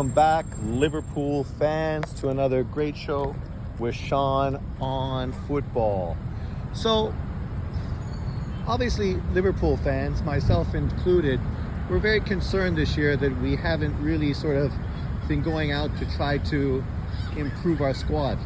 Welcome back, Liverpool fans, to another great show with Sean on football. So, obviously, Liverpool fans, myself included, we're very concerned this year that we haven't really sort of been going out to try to improve our squad.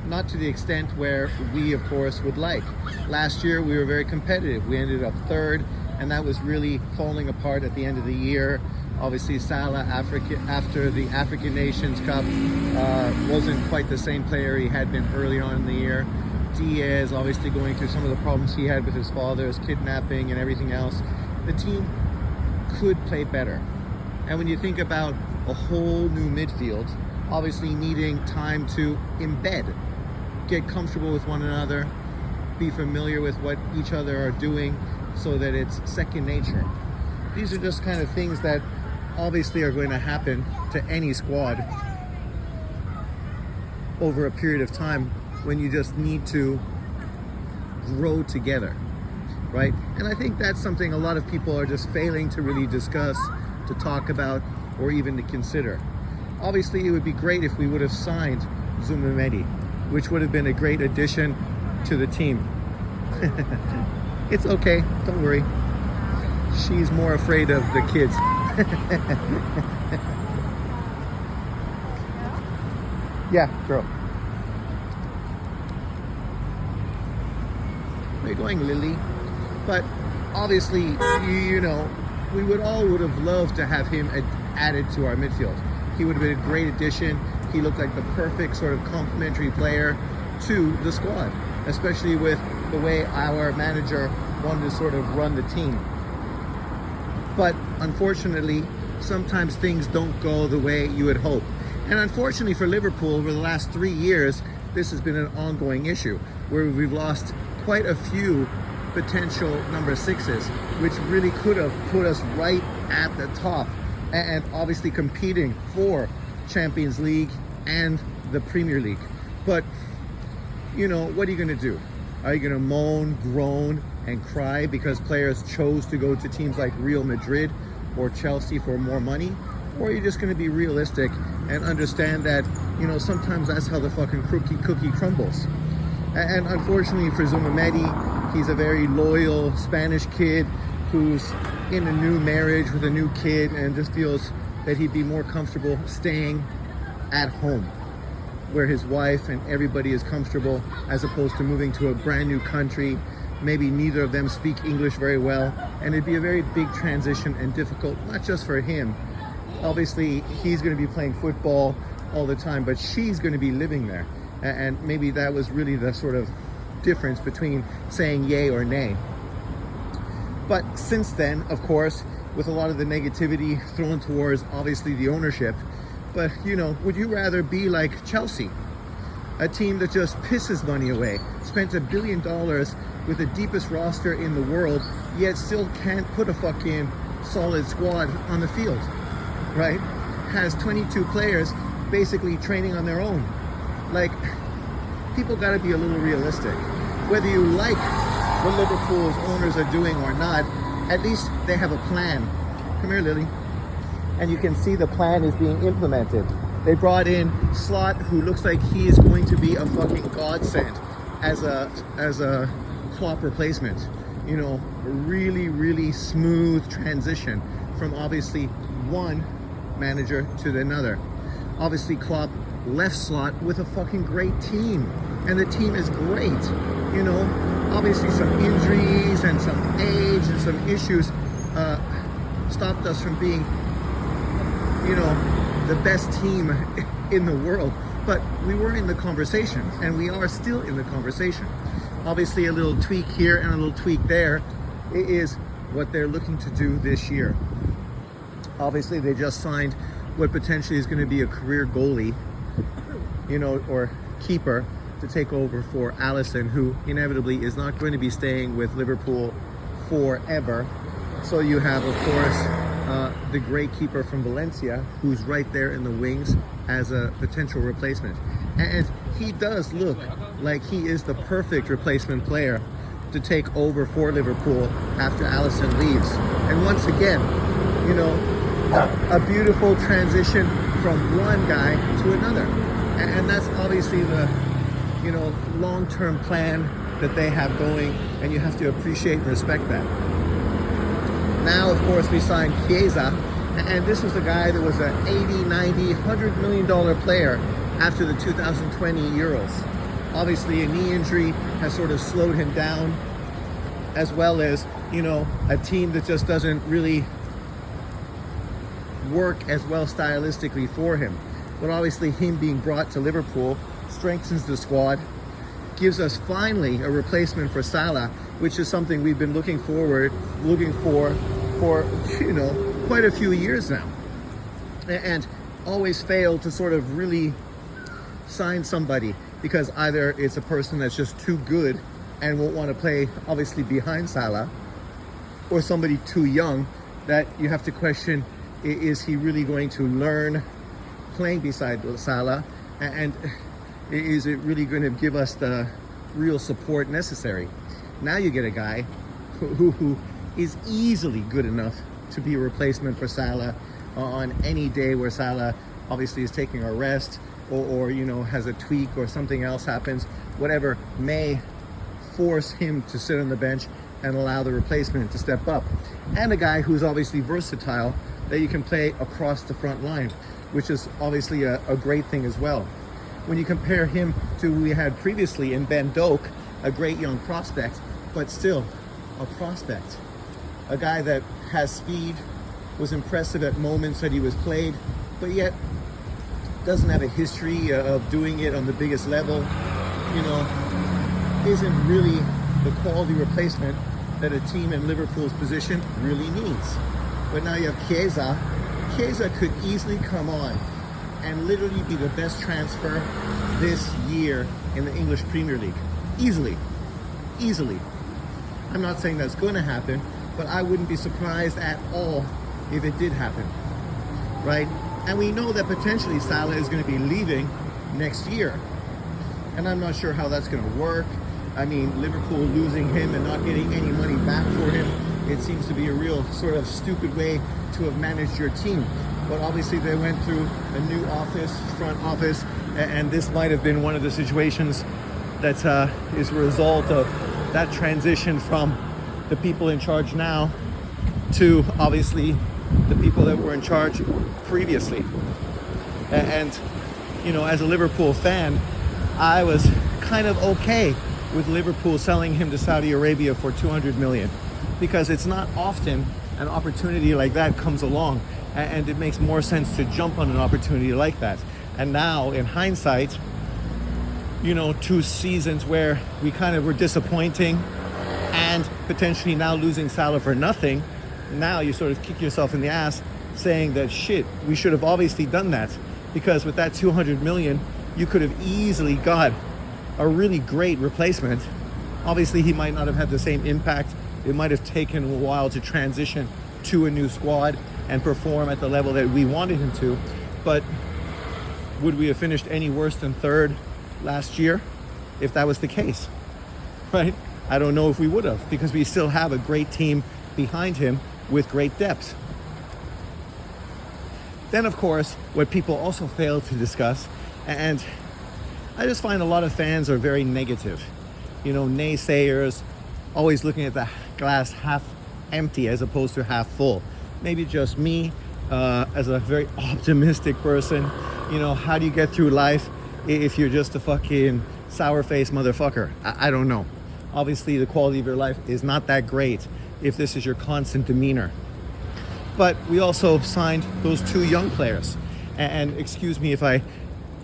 Not to the extent where we, of course, would like. Last year, we were very competitive. We ended up third, and that was really falling apart at the end of the year. Obviously, Salah, after the African Nations Cup, wasn't quite the same player he had been early on in the year. Chiesa, obviously going through some of the problems he had with his father's kidnapping and everything else. The team could play better. And when you think about a whole new midfield, obviously needing time to embed, get comfortable with one another, be familiar with what each other are doing so that it's second nature. These are just kind of things that obviously are going to happen to any squad over a period of time when you just need to grow together, right? And I think that's something a lot of people are just failing to really discuss, to talk about, or even to consider. Obviously, it would be great if we would have signed Zumamedi, which would have been a great addition to the team. It's okay, don't worry. She's more afraid of the kids. Yeah, girl. Where are you going, Lily? But obviously, you know, we would have loved to have him added to our midfield. He would have been a great addition. He looked like the perfect sort of complementary player to the squad, especially with the way our manager wanted to sort of run the team. But unfortunately, sometimes things don't go the way you would hope. And unfortunately for Liverpool, over the last 3 years, this has been an ongoing issue where we've lost quite a few potential number sixes, which really could have put us right at the top and obviously competing for Champions League and the Premier League. But, you know, what are you going to do? Are you going to moan, groan, and cry because players chose to go to teams like Real Madrid or Chelsea for more money? Or are you just going to be realistic and understand that, you know, sometimes that's how the fucking cookie crumbles? And unfortunately for Zumamedi, he's a very loyal Spanish kid who's in a new marriage with a new kid and just feels that he'd be more comfortable staying at home where his wife and everybody is comfortable, as opposed to moving to a brand new country. Maybe neither of them speak English very well, and it'd be a very big transition and difficult, not just for him. Obviously, he's going to be playing football all the time, but she's going to be living there. And maybe that was really the sort of difference between saying yay or nay. But since then, of course, with a lot of the negativity thrown towards obviously the ownership, but you know, would you rather be like Chelsea, a team that just pisses money away, spent $1 billion with the deepest roster in the world, yet still can't put a fucking solid squad on the field, right? Has 22 players basically training on their own. Like, people got to be a little realistic. Whether you like what Liverpool's owners are doing or not, at least they have a plan. Come here, Lily. And you can see the plan is being implemented. They brought in Slot, who looks like he is going to be a fucking godsend as a Klopp replacement. You know, a really, really smooth transition from obviously one manager to another. Obviously, Klopp left Slot with a fucking great team, and the team is great. You know, obviously some injuries and some age and some issues stopped us from being, you know, the best team in the world, but we were in the conversation, and we are still in the conversation. Obviously, a little tweak here and a little tweak there is what they're looking to do this year. Obviously, they just signed what potentially is going to be a career goalie, you know, or keeper, to take over for Alisson, who inevitably is not going to be staying with Liverpool forever. So you have, of course, the great keeper from Valencia, who's right there in the wings as a potential replacement. And he does look like he is the perfect replacement player to take over for Liverpool after Alisson leaves. And once again, you know, a beautiful transition from one guy to another. And that's obviously the, long-term plan that they have going, and you have to appreciate and respect that. Now, of course, we signed Chiesa, and this was the guy that was an 80, 90, $100 million player after the 2020 Euros. Obviously, a knee injury has sort of slowed him down, as well as, a team that just doesn't really work as well stylistically for him. But obviously, him being brought to Liverpool strengthens the squad, gives us finally a replacement for Salah, which is something we've been looking for quite a few years now, and always failed to sort of really sign somebody, because either it's a person that's just too good and won't want to play obviously behind Salah, or somebody too young that you have to question, is he really going to learn playing beside Salah, and is it really going to give us the real support necessary? Now you get a guy who is easily good enough to be a replacement for Salah on any day where Salah obviously is taking a rest, or has a tweak or something else happens, whatever may force him to sit on the bench and allow the replacement to step up. And a guy who's obviously versatile, that you can play across the front line, which is obviously a great thing as well. When you compare him to who we had previously in Ben Doak, a great young prospect, but still a prospect. A guy that has speed, was impressive at moments that he was played, but yet doesn't have a history of doing it on the biggest level, isn't really the quality replacement that a team in Liverpool's position really needs. But now you have Chiesa. Chiesa could easily come on and literally be the best transfer this year in the English Premier League. Easily. I'm not saying that's going to happen, but I wouldn't be surprised at all if it did happen, right? And we know that potentially Salah is going to be leaving next year. And I'm not sure how that's going to work. I mean, Liverpool losing him and not getting any money back for him, it seems to be a real sort of stupid way to have managed your team. But obviously they went through a new front office, and this might have been one of the situations that is a result of that transition from the people in charge now to obviously the people that were in charge previously. And as a Liverpool fan, I was kind of okay with Liverpool selling him to Saudi Arabia for 200 million, because it's not often an opportunity like that comes along, and it makes more sense to jump on an opportunity like that. And now in hindsight, 2 seasons where we kind of were disappointing and potentially now losing Salah for nothing, now you sort of kick yourself in the ass saying that shit, we should have obviously done that, because with that 200 million you could have easily got a really great replacement. Obviously he might not have had the same impact. It might have taken a while to transition to a new squad and perform at the level that we wanted him to, but would we have finished any worse than third last year if that was the case, right? I don't know if we would have, because we still have a great team behind him with great depth. Then, of course, what people also fail to discuss, and I just find a lot of fans are very negative, naysayers, always looking at the glass half empty as opposed to half full. Maybe just me, as a very optimistic person. How do you get through life if you're just a fucking sour-faced motherfucker? I don't know. Obviously, the quality of your life is not that great if this is your constant demeanor. But we also signed those 2 young players. And excuse me if I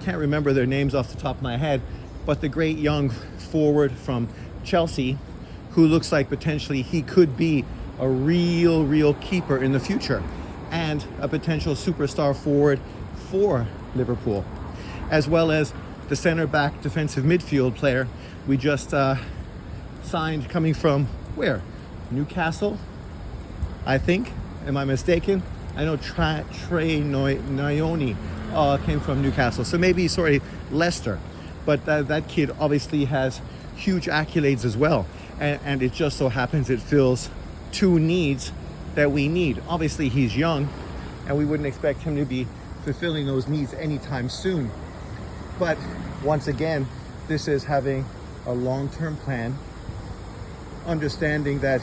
can't remember their names off the top of my head, but the great young forward from Chelsea, who looks like potentially he could be a real keeper in the future, and a potential superstar forward for Liverpool, as well as the center back defensive midfield player we just signed, coming from where? Newcastle, I think. Am I mistaken? I know Trey Nyoni came from Newcastle, so maybe Leicester, but that kid obviously has huge accolades as well, and it just so happens it fills 2 needs that we need. Obviously he's young, and we wouldn't expect him to be fulfilling those needs anytime soon. But once again, this is having a long-term plan, understanding that,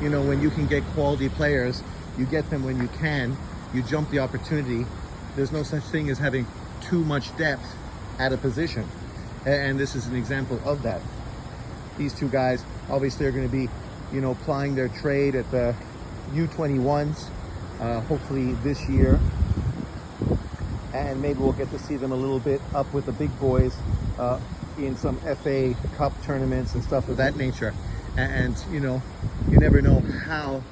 when you can get quality players, you get them when you can, you jump the opportunity. There's no such thing as having too much depth at a position. And this is an example of that. These two guys obviously are going to be, plying their trade at the U21s, hopefully this year. And maybe we'll get to see them a little bit up with the big boys in some FA Cup tournaments and stuff of that nature. And you never know how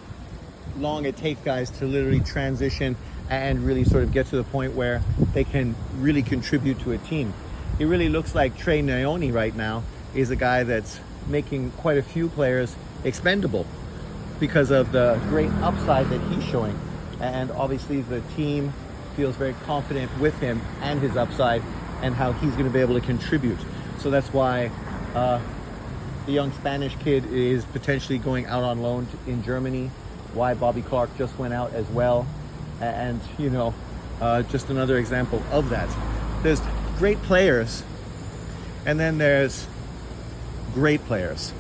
long it takes guys to literally transition and really sort of get to the point where they can really contribute to a team. It really looks like Trey Nyoni right now is a guy that's making quite a few players expendable because of the great upside that he's showing. And obviously the team feels very confident with him and his upside and how he's going to be able to contribute. So that's why the young Spanish kid is potentially going out on loan in Germany, why Bobby Clark just went out as well. And, just another example of that. There's great players, and then there's great players.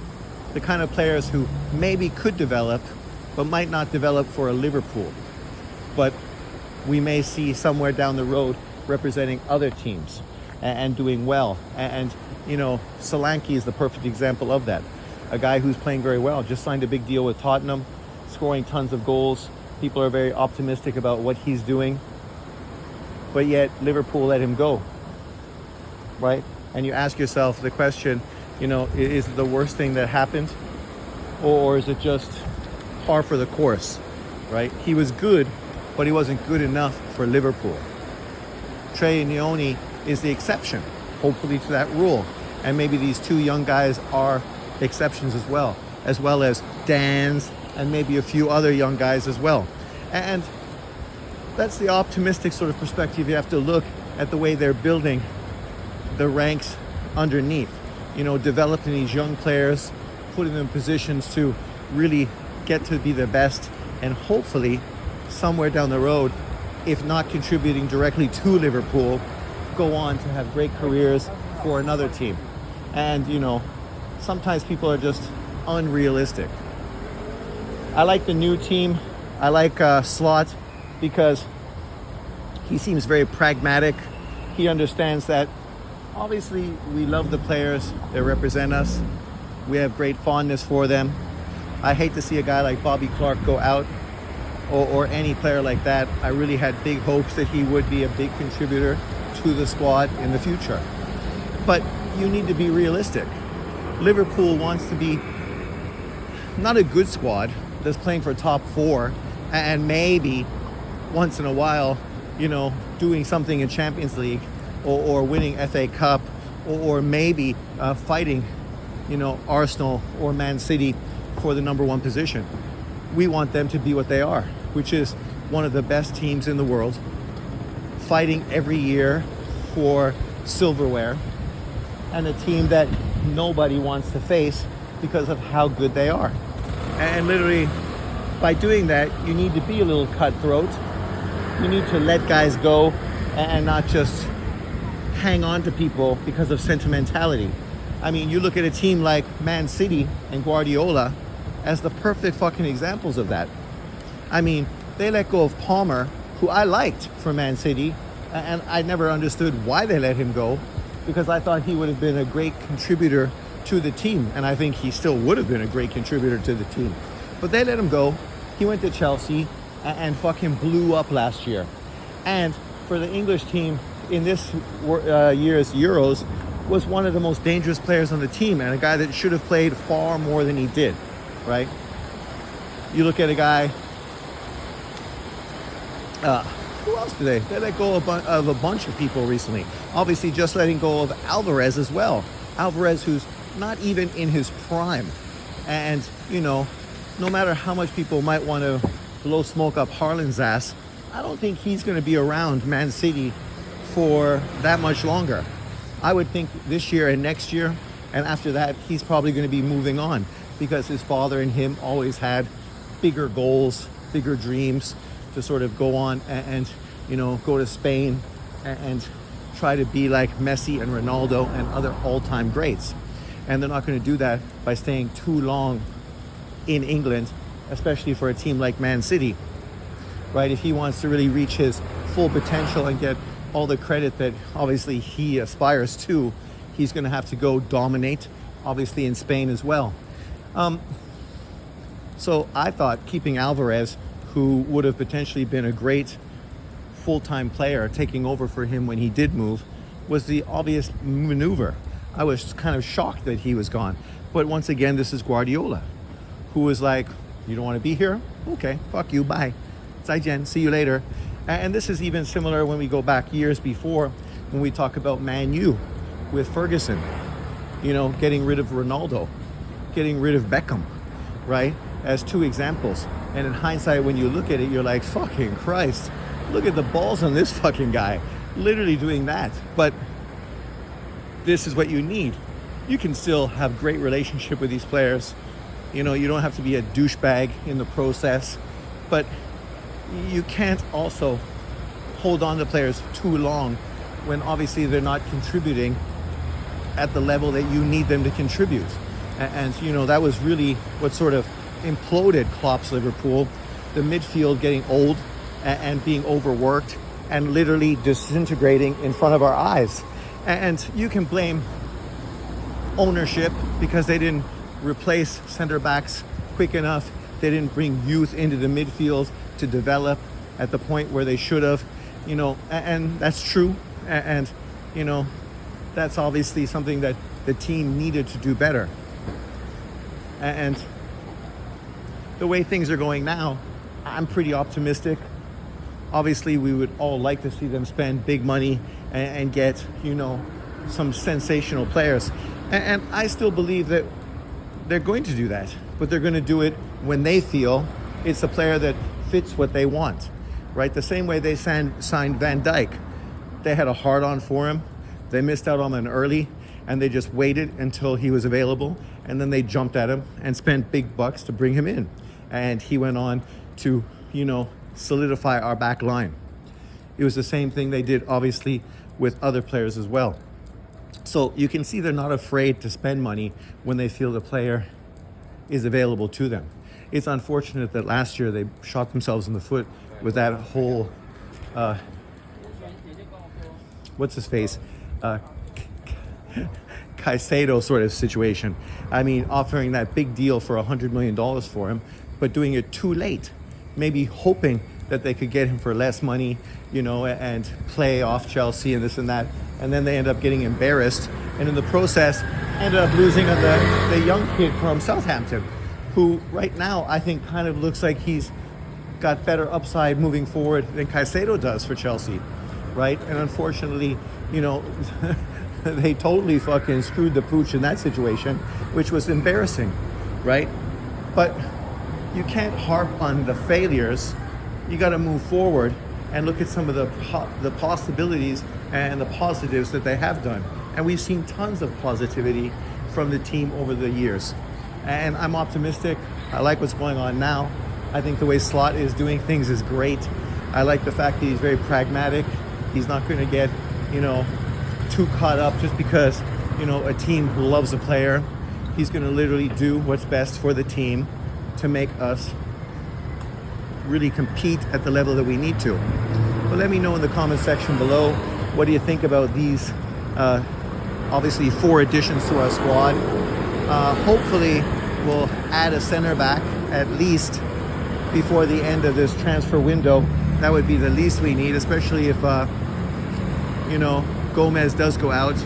The kind of players who maybe could develop, but might not develop for a Liverpool. But we may see somewhere down the road representing other teams and doing well. And Solanke is the perfect example of that. A guy who's playing very well, just signed a big deal with Tottenham, scoring tons of goals. People are very optimistic about what he's doing. But yet Liverpool let him go, right? And you ask yourself the question, is it the worst thing that happened? Or is it just par for the course, right? He was good, but he wasn't good enough for Liverpool. Trey Nyoni is the exception, hopefully, to that rule. And maybe these two young guys are exceptions as well as Dan's and maybe a few other young guys as well. And that's the optimistic sort of perspective. You have to look at the way they're building the ranks underneath, developing these young players, putting them in positions to really get to be the best, and hopefully somewhere down the road, if not contributing directly to Liverpool, go on to have great careers for another team. And sometimes people are just unrealistic. I like the new team. I like Slot because he seems very pragmatic. He understands that obviously we love the players that represent us. We have great fondness for them. I hate to see a guy like Bobby Clark go out, or any player like that. I really had big hopes that he would be a big contributor to the squad in the future. But you need to be realistic. Liverpool wants to be not a good squad that's playing for top four and maybe once in a while, doing something in Champions League or winning FA Cup or maybe fighting, Arsenal or Man City for the number one position. We want them to be what they are, which is one of the best teams in the world, fighting every year for silverware, and a team that nobody wants to face because of how good they are. And literally, by doing that, you need to be a little cutthroat. You need to let guys go and not just hang on to people because of sentimentality. I mean, you look at a team like Man City and Guardiola as the perfect fucking examples of that. I mean, they let go of Palmer, who I liked for Man City, and I never understood why they let him go, because I thought he would have been a great contributor to the team, and I think he still would have been a great contributor to the team. But they let him go. He went to Chelsea and fucking blew up last year. And for the English team in this year's Euros, was one of the most dangerous players on the team, and a guy that should have played far more than he did, right? You look at a guy, who else did they let go of a bunch of people recently. Obviously just letting go of Alvarez as well. Alvarez, who's not even in his prime. And, no matter how much people might want to blow smoke up Haaland's ass, I don't think he's going to be around Man City for that much longer. I would think this year and next year, and after that, he's probably going to be moving on, because his father and him always had bigger goals, bigger dreams to sort of go on and go to Spain and try to be like Messi and Ronaldo and other all-time greats. And they're not going to do that by staying too long in England, especially for a team like Man City, right? If he wants to really reach his full potential and get all the credit that obviously he aspires to, he's going to have to go dominate, obviously in Spain as well. So I thought keeping Alvarez, who would have potentially been a great full-time player taking over for him when he did move, was the obvious maneuver. I was kind of shocked that he was gone. But once again, this is Guardiola, who was like, you don't want to be here? Okay, fuck you, bye. 再见, see you later. And this is even similar when we go back years before, when we talk about Man U with Ferguson, getting rid of Ronaldo, getting rid of Beckham, right? As two examples. And in hindsight, when you look at it, you're like, fucking Christ, look at the balls on this fucking guy, literally doing that. But this is what you need. You can still have great relationship with these players. You don't have to be a douchebag in the process, but you can't also hold on to players too long when obviously they're not contributing at the level that you need them to contribute. And that was really what sort of imploded Klopp's Liverpool, the midfield getting old and being overworked and literally disintegrating in front of our eyes. And you can blame ownership because they didn't replace center backs quick enough. They didn't bring youth into the midfield to develop at the point where they should have, and that's true. And that's obviously something that the team needed to do better. And the way things are going now, I'm pretty optimistic. Obviously, we would all like to see them spend big money and get, some sensational players. And I still believe that they're going to do that, but they're going to do it when they feel it's a player that fits what they want, right? The same way they signed Van Dijk. They had a hard-on for him. They missed out on him early, and they just waited until he was available, and then they jumped at him and spent big bucks to bring him in. And he went on to, solidify our back line. It was the same thing they did, obviously, with other players as well. So you can see they're not afraid to spend money when they feel the player is available to them. It's unfortunate that last year they shot themselves in the foot with that whole, what's his face? Caicedo sort of situation. I mean, offering that big deal for $100 million for him, but doing it too late. Maybe hoping that they could get him for less money, and play off Chelsea and this and that. And then they end up getting embarrassed. And in the process, ended up losing on the young kid from Southampton, who right now I think kind of looks like he's got better upside moving forward than Caicedo does for Chelsea, right? And unfortunately, they totally fucking screwed the pooch in that situation, which was embarrassing, right? But you can't harp on the failures. You got to move forward and look at some of the possibilities and the positives that they have done. And we've seen tons of positivity from the team over the years. And I'm optimistic. I like what's going on now. I think the way Slot is doing things is great. I like the fact that he's very pragmatic. He's not going to get, too caught up just because, a team loves a player. He's going to literally do what's best for the team to make us really compete at the level that we need to. But let me know in the comment section below, what do you think about these, obviously 4 additions to our squad. Hopefully we'll add a center back at least before the end of this transfer window. That would be the least we need, especially if, Gomez does go out,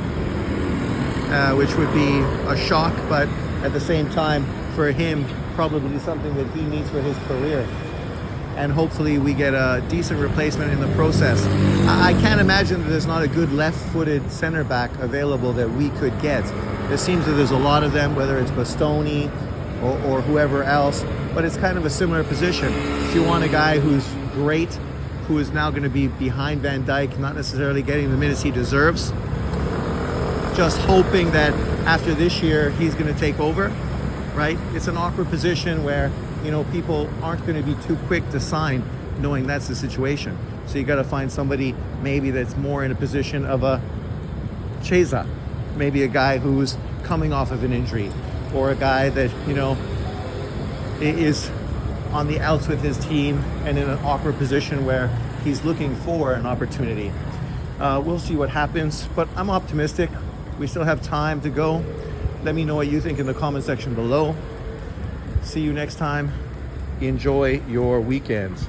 which would be a shock, but at the same time, for him, probably something that he needs for his career. And hopefully we get a decent replacement in the process. I can't imagine that there's not a good left-footed center back available that we could get. It seems that there's a lot of them, whether it's Bastoni or whoever else, but it's kind of a similar position. If you want a guy who's great, who is now going to be behind Van Dijk, not necessarily getting the minutes he deserves, just hoping that after this year he's going to take over, right? It's an awkward position where, people aren't going to be too quick to sign knowing that's the situation. So you got to find somebody maybe that's more in a position of a Chiesa, maybe a guy who's coming off of an injury, or a guy that, you know, is on the outs with his team and in an awkward position where he's looking for an opportunity. We'll see what happens, but I'm optimistic. We still have time to go. Let me know what you think in the comment section below. See you next time. Enjoy your weekends.